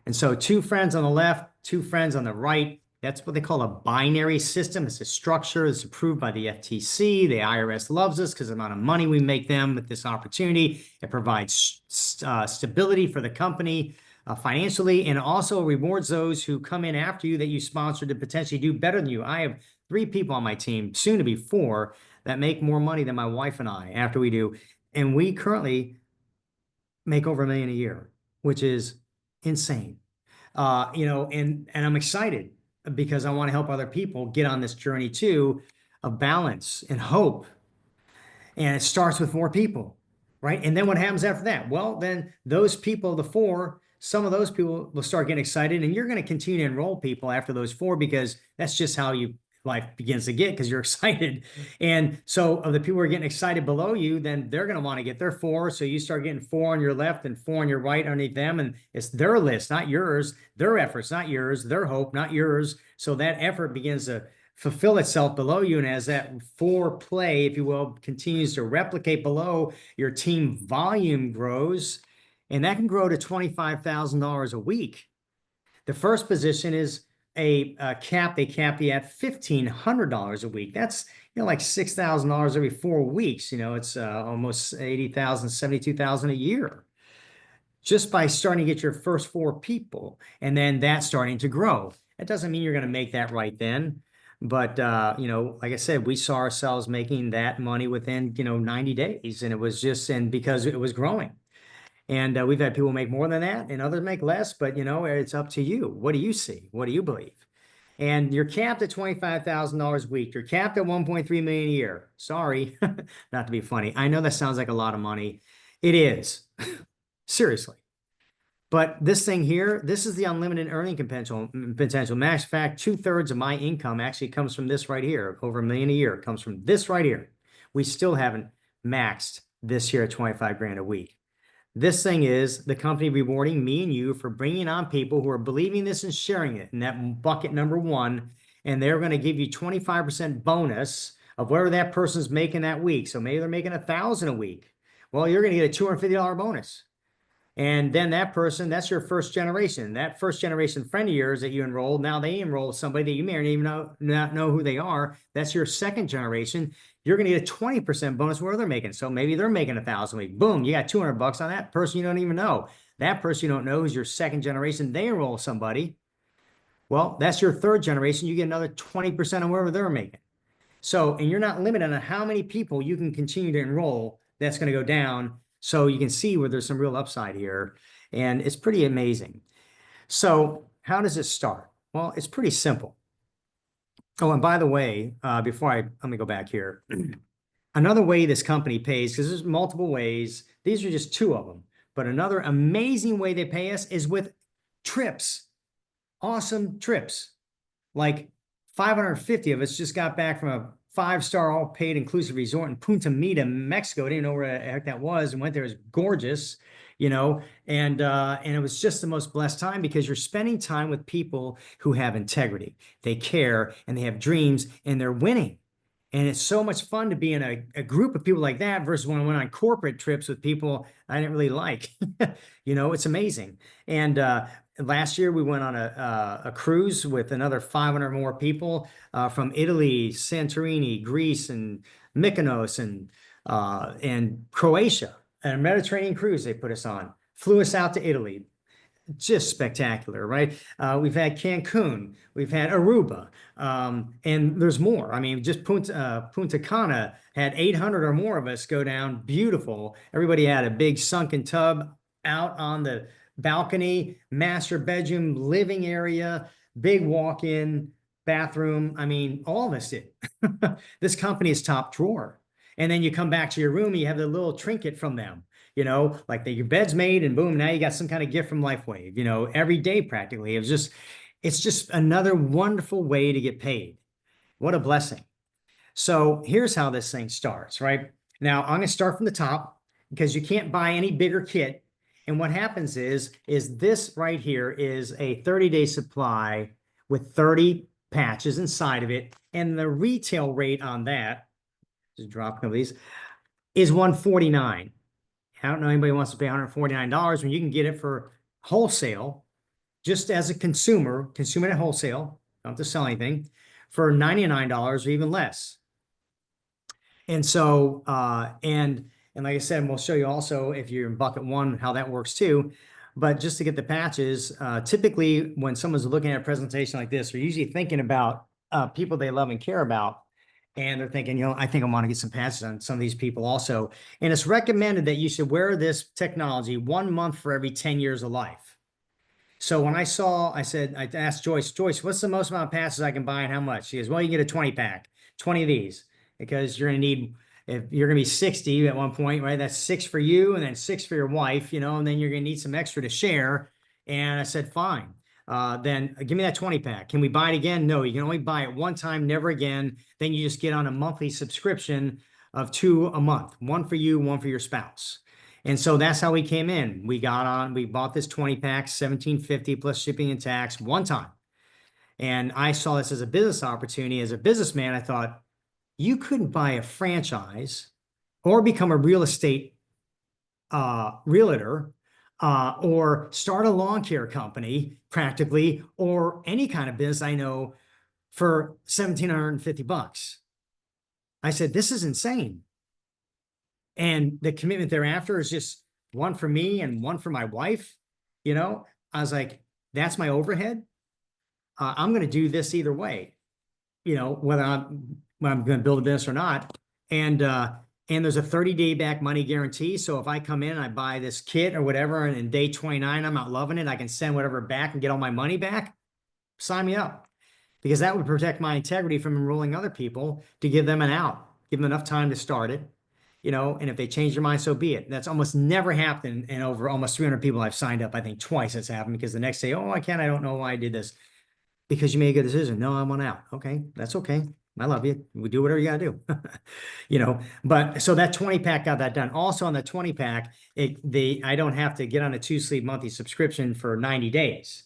And so 2 friends on the left, 2 friends on the right. That's what they call a binary system. It's a structure that's approved by the FTC. The IRS loves us because of the amount of money we make them with this opportunity. It provides stability for the company financially, and also rewards those who come in after you that you sponsored to potentially do better than you. I have 3 people on my team, soon to be 4, that make more money than my wife and I after we do. And we currently make over $1 million a year, which is insane. And I'm excited because I want to help other people get on this journey too of balance and hope. And it starts with 4 people, right? And then what happens after that? Well, then those people, the 4, some of those people will start getting excited, and you're going to continue to enroll people after those 4, because that's just how life begins to get, because you're excited. And so of the people who are getting excited below you, then they're going to want to get their 4. So you start getting 4 on your left and 4 on your right underneath them. And it's their list, not yours, their efforts, not yours, their hope, not yours. So that effort begins to fulfill itself below you. And as that foreplay, if you will, continues to replicate below, your team volume grows, and that can grow to $25,000 a week. The first position is a cap. They cap you at $1,500 a week. That's like $6,000 every 4 weeks. It's almost $80,000, $72,000 a year, just by starting to get your first 4 people, and then that's starting to grow. That doesn't mean you're going to make that right then, but like I said, we saw ourselves making that money within 90 days, and it was because it was growing. And we've had people make more than that and others make less, but it's up to you. What do you see? What do you believe? And you're capped at $25,000 a week. You're capped at $1.3 million a year. Sorry, not to be funny. I know that sounds like a lot of money. It is, seriously. But this thing here, this is the unlimited earning potential. Matter of fact, 2/3 of my income actually comes from this right here. Over $1 million a year comes from this right here. We still haven't maxed this year at 25 grand a week. This thing is the company rewarding me and you for bringing on people who are believing this and sharing it in that bucket number one. And they're going to give you 25% bonus of whatever that person's making that week. So maybe they're making $1,000 a week. Well, you're going to get a $250 bonus. And then that person, that's your first generation. That first generation friend of yours that you enrolled, now they enroll somebody that you may even not know who they are. That's your second generation. You're going to get a 20% bonus where they're making. So maybe they're making $1,000 a week. Boom, you got $200 on that person you don't even know. That person you don't know is your second generation. They enroll somebody. Well, that's your third generation. You get another 20% on wherever they're making. So, and you're not limited on how many people you can continue to enroll. That's going to go down. So you can see where there's some real upside here, and it's pretty amazing. So how does it start? Well, it's pretty simple. Oh, and by the way, let me go back here. Another way this company pays, because there's multiple ways. These are just two of them. But another amazing way they pay us is with trips. Awesome trips. Like 550 of us just got back from a 5-star all paid inclusive resort in Punta Mita, Mexico. I didn't know where the heck that was, and went there. It was gorgeous, you know, and it was just the most blessed time because you're spending time with people who have integrity. They care and they have dreams and they're winning. And it's so much fun to be in a group of people like that versus when I went on corporate trips with people I didn't really like. You know, it's amazing. And last year we went on a cruise with another 500 more people from Italy, Santorini, Greece, and Mykonos, and Croatia. And a Mediterranean cruise they put us on. Flew us out to Italy. Just spectacular, right? We've had Cancun, we've had Aruba, and there's more. I mean, just Punta Cana had 800 or more of us go down. Beautiful. Everybody had a big sunken tub out on the balcony, master bedroom, living area, big walk-in bathroom. I mean, all of us did. This company is top drawer. And then you come back to your room and you have the little trinket from them. You know, like your bed's made and boom, now you got some kind of gift from LifeWave, you know, every day practically. It's just another wonderful way to get paid. What a blessing. So here's how this thing starts, right? Now I'm going to start from the top because you can't buy any bigger kit. And what happens is this right here is a 30-day supply with 30 patches inside of it. And the retail rate on that, just dropping of these, is $149. I don't know anybody wants to pay $149 when you can get it for wholesale, just as a consumer at wholesale, don't have to sell anything, for $99 or even less. And so, and like I said, we'll show you also if you're in bucket one, how that works too. But just to get the patches, typically when someone's looking at a presentation like this, they're usually thinking about people they love and care about. And they're thinking, you know, I think I want to get some patches on some of these people also. And it's recommended that you should wear this technology 1 month for every 10 years of life. So when I asked Joyce, what's the most amount of patches I can buy and how much? She goes, well, you can get a 20 pack, 20 of these, because you're going to need, if you're going to be 60 at one point, right? That's 6 for you and then 6 for your wife, you know, and then you're going to need some extra to share. And I said, fine. Then give me that 20 pack. Can we buy it again? No, you can only buy it one time, never again. Then you just get on a monthly subscription of 2 a month, 1 for you, 1 for your spouse. And so that's how we came in. We bought this 20 pack, $17.50 plus shipping and tax one time. And I saw this as a business opportunity. As a businessman, I thought you couldn't buy a franchise or become a real estate realtor or start a lawn care company practically, or any kind of business I know for $1,750. I said, this is insane. And the commitment thereafter is just 1 for me and 1 for my wife. You know, I was like, that's my overhead. I'm going to do this either way, you know, whether I'm going to build a business or not. And there's a 30-day back money guarantee. So if I come in and I buy this kit or whatever, and in day 29, I'm not loving it, I can send whatever back and get all my money back. Sign me up, because that would protect my integrity from enrolling other people to give them an out, give them enough time to start it. you know, and if they change their mind, so be it. That's almost never happened. And over almost 300 people I've signed up, I think twice it's happened, because the next day, oh, I don't know why I did this. Because you made a good decision. No, I want out. Okay, that's okay. I love you. We do whatever you gotta do. You know, but so that 20 pack got that done. Also on the 20 pack, I don't have to get on a 2-sleep monthly subscription for 90 days.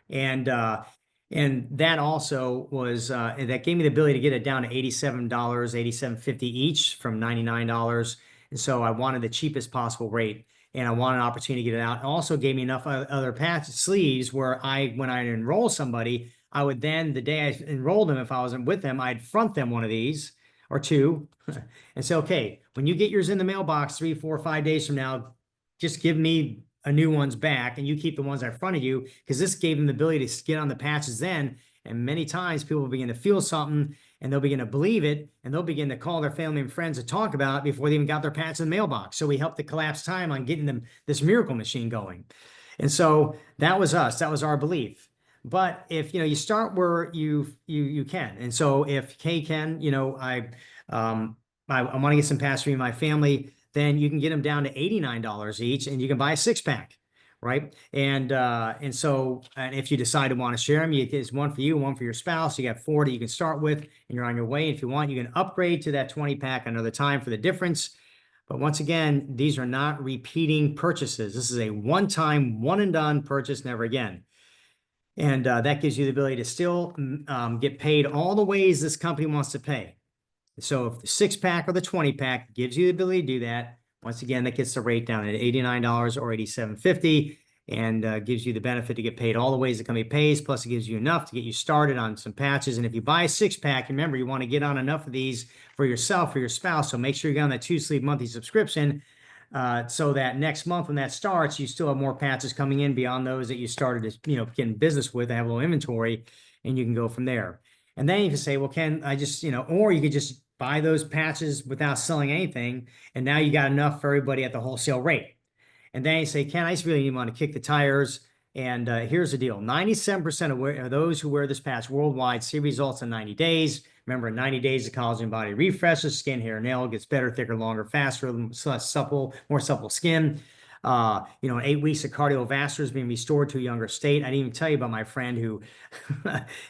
And that also was that gave me the ability to get it down to $87, $87.50 each from $99. And so I wanted the cheapest possible rate, and I wanted an opportunity to get it out. It also gave me enough other patch sleeves where when I enroll somebody, I would then, the day I enrolled them, if I wasn't with them, I'd front them one of these or two and say, okay, when you get yours in the mailbox 3, 4, 5 days from now, just give me a new ones back, and you keep the ones in front of you, because this gave them the ability to get on the patches then. And many times people will begin to feel something, and they'll begin to believe it, and they'll begin to call their family and friends to talk about it before they even got their patch in the mailbox. So we helped to collapse time on getting them this miracle machine going. And so that was us. That was our belief. But if, you know, you start where you can. And so if, hey, Ken, you know, I want to get some patches for me and my family, then you can get them down to $89 each, and you can buy a 6-pack, right? And so if you decide to want to share them, it's one for you, one for your spouse. You got 4 that you can start with, and you're on your way. If you want, you can upgrade to that 20-pack another time for the difference. But once again, these are not repeating purchases. This is a one-time, one and done purchase, never again. And that gives you the ability to still get paid all the ways this company wants to pay. So if the 6-pack or the 20-pack gives you the ability to do that, once again, that gets the rate down at $89 or $87.50, and gives you the benefit to get paid all the ways the company pays. Plus, it gives you enough to get you started on some patches. And if you buy a 6-pack, remember, you want to get on enough of these for yourself, for your spouse. So make sure you get on that 2-sleep monthly subscription, so that next month when that starts, you still have more patches coming in beyond those that you started, you know, getting business with. Have a little inventory, and you can go from there. And then you can say, well, Ken, I just, you know, or you could just buy those patches without selling anything, and now you got enough for everybody at the wholesale rate. And then you say, Ken, I just really want to kick the tires. And here's the deal. 97% of those who wear this patch worldwide see results in 90 days. Remember, in 90 days, the collagen body refreshes, skin, hair, nail gets better, thicker, longer, faster, less supple, more supple skin. You know, in 8 weeks, the cardiovascular is being restored to a younger state. I didn't even tell you about my friend who,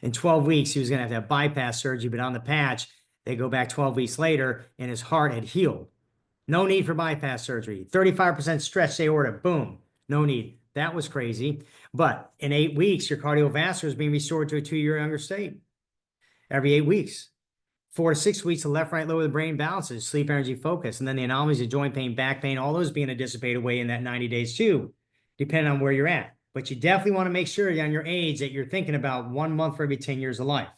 in 12 weeks, he was going to have bypass surgery, but on the patch, they go back 12 weeks later, and his heart had healed. No need for bypass surgery. 35% stretched aorta. Boom. No need. That was crazy. But in 8 weeks, your cardiovascular is being restored to a 2-year younger state. Every 8 weeks. 4 to 6 weeks, the left, right, lower the brain balances, sleep, energy, focus. And then the anomalies of joint pain, back pain, all those being a dissipated away in that 90 days too, depending on where you're at. But you definitely want to make sure on your age that you're thinking about 1 month for every 10 years of life.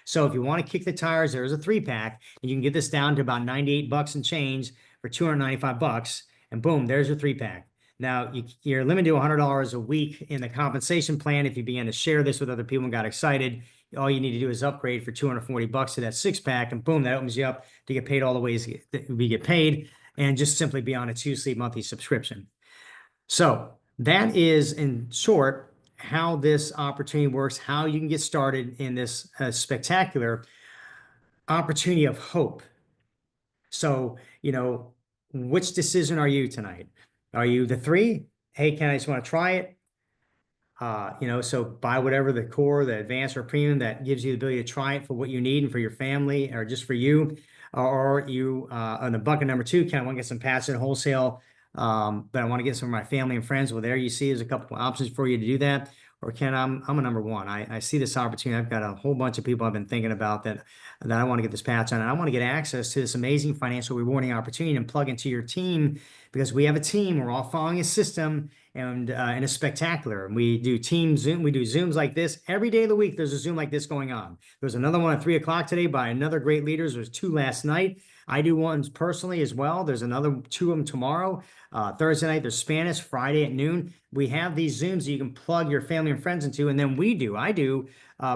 So if you want to kick the tires, there's a 3-pack, and you can get this down to about $98 and change for $295, and boom, there's your 3-pack. Now, you're limited to $100 a week in the compensation plan. If you began to share this with other people and got excited, all you need to do is upgrade for $240 to that 6-pack, and boom, that opens you up to get paid all the ways that we get paid, and just simply be on a 2-sleep monthly subscription. So that is, in short, how this opportunity works, how you can get started in this spectacular opportunity of hope. So, you know, which decision are you tonight? Are you the 3? Hey, Ken, I just want to try it. You know, so buy whatever the core, the advanced or premium that gives you the ability to try it for what you need and for your family or just for you. Or you, on the bucket number 2, Ken, I want to get some patches at wholesale, but I want to get some of my family and friends. Well, there you see, there's a couple of options for you to do that. Or Ken, I'm a number 1. I see this opportunity. I've got a whole bunch of people I've been thinking about that I want to get this patch on, and I want to get access to this amazing financial rewarding opportunity and plug into your team, because we have a team. We're all following a system, and a spectacular. And we do team Zoom. We do Zooms like this every day of the week. There's a Zoom like this going on. There's another one at 3 o'clock today by another great leaders. There's 2 last night. I do ones personally as well. There's another 2 of them tomorrow. Thursday night, there's Spanish, Friday at noon. We have these Zooms that you can plug your family and friends into. And then I do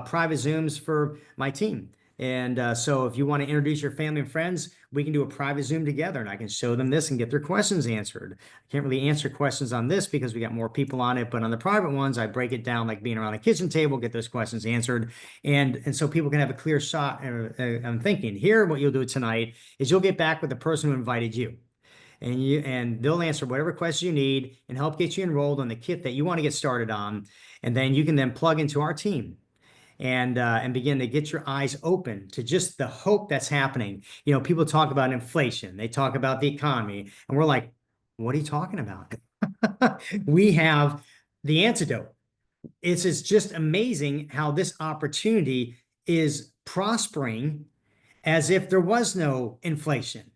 private Zooms for my team. And so if you want to introduce your family and friends, we can do a private Zoom together, and I can show them this and get their questions answered. I can't really answer questions on this because we got more people on it, but on the private ones, I break it down like being around a kitchen table, get those questions answered. And so people can have a clear shot. I'm thinking here, what you'll do tonight is you'll get back with the person who invited you. and they'll answer whatever questions you need and help get you enrolled on the kit that you want to get started on. And then you can then plug into our team and begin to get your eyes open to just the hope that's happening. You know, people talk about inflation, they talk about the economy, and we're like, what are you talking about? We have the antidote. It's just amazing how this opportunity is prospering as if there was no inflation.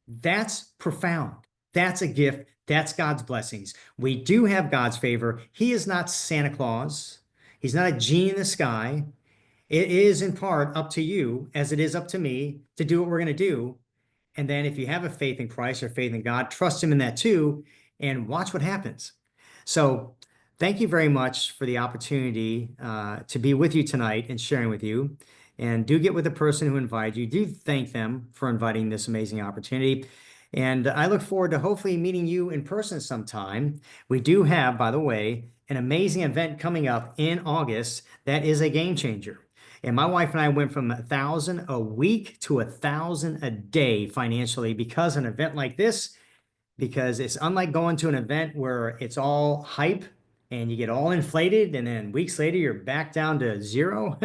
That's profound. That's a gift. That's God's blessings. We do have God's favor. He is not Santa Claus. He's not a genie in the sky. It is in part up to you, as it is up to me, to do what we're going to do. And then if you have a faith in Christ or faith in God, trust him in that too, and watch what happens. So thank you very much for the opportunity to be with you tonight and sharing with you. And do get with the person who invited you. Do thank them for inviting this amazing opportunity. And I look forward to hopefully meeting you in person sometime. We do have, by the way, an amazing event coming up in August that is a game changer. And my wife and I went from 1,000 a week to 1,000 a day financially because an event like this, because it's unlike going to an event where it's all hype and you get all inflated and then weeks later you're back down to zero.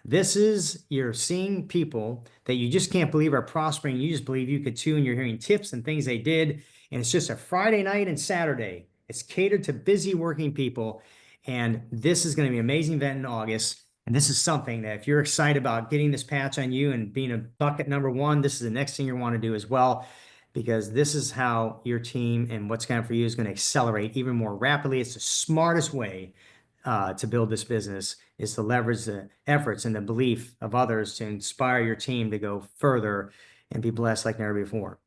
This is, you're seeing people that you just can't believe are prospering. You just believe you could too, and you're hearing tips and things they did. And it's just a Friday night and Saturday. It's catered to busy working people. And this is going to be an amazing event in August. And this is something that if you're excited about getting this patch on you and being a bucket number one, this is the next thing you want to do as well, because this is how your team and what's going for you is going to accelerate even more rapidly. It's the smartest way to build this business, is to leverage the efforts and the belief of others to inspire your team to go further and be blessed like never before.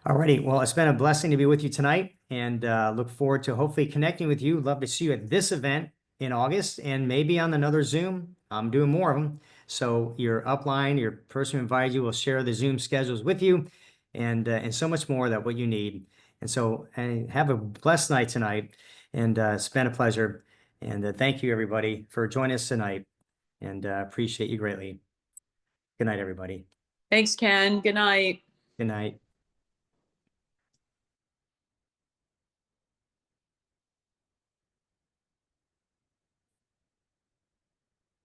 Alrighty, well, it's been a blessing to be with you tonight, and look forward to hopefully connecting with you. Love to see you at this event in August and maybe on another Zoom. I'm doing more of them. So your upline, your person who invited you will share the Zoom schedules with you, and so much more that what you need. And so have a blessed night tonight, and it's been a pleasure. And thank you, everybody, for joining us tonight, and appreciate you greatly. Good night, everybody. Thanks, Ken. Good night. Good night.